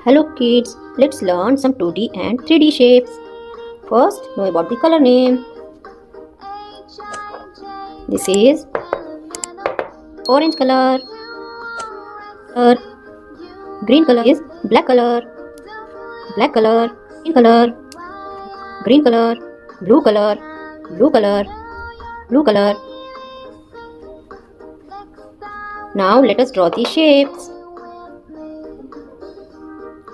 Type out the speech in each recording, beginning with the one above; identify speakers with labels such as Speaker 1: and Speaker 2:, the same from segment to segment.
Speaker 1: Hello kids, let's learn some 2D and 3D shapes. First, know about the color name. This is orange color. Green color is black color. Black color, green color, green color, blue color, blue color, blue color. Now let us draw the shapes.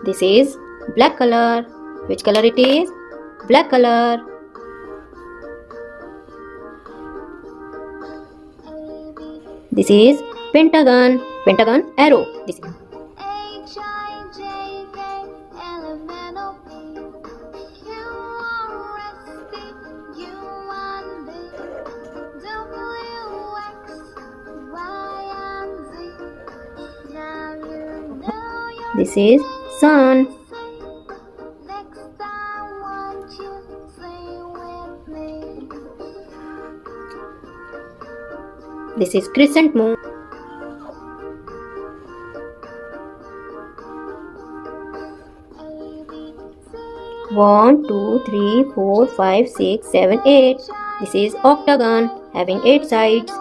Speaker 1: This is black color. Which color it is? Black color. This is pentagon. Pentagon arrow. This is This is sun. This is crescent moon. One, two, three, four, five, 6, 7, 8. This is octagon having 8 sides.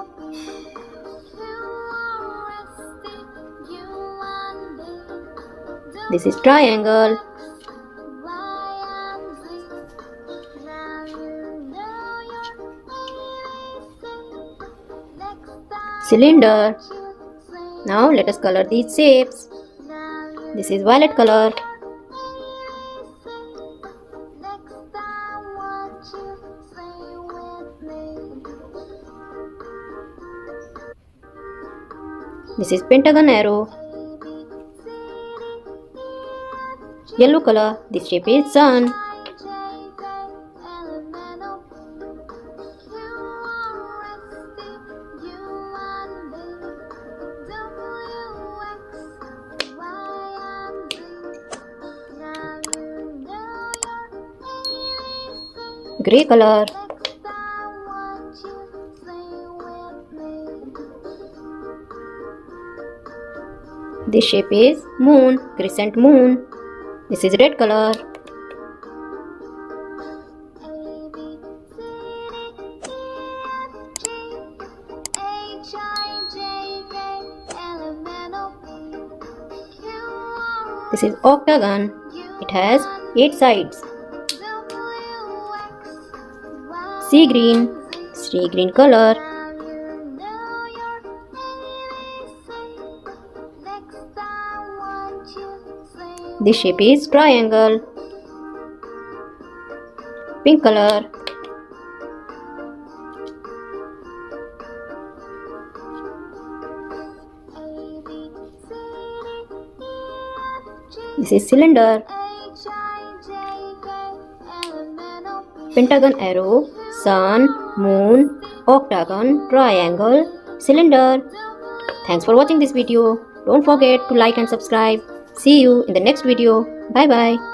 Speaker 1: This is triangle. Cylinder. Now let us color these shapes. This is violet color. This is pentagon arrow. Yellow color. This shape is sun. Grey color. This shape is moon, crescent moon. This is red color. This is octagon. It has 8 sides. Sea green color. This shape is triangle. Pink color. This is cylinder. Pentagon arrow, sun, moon, octagon, triangle, cylinder. Thanks for watching this video. Don't forget to like and subscribe. See you in the next video. Bye bye.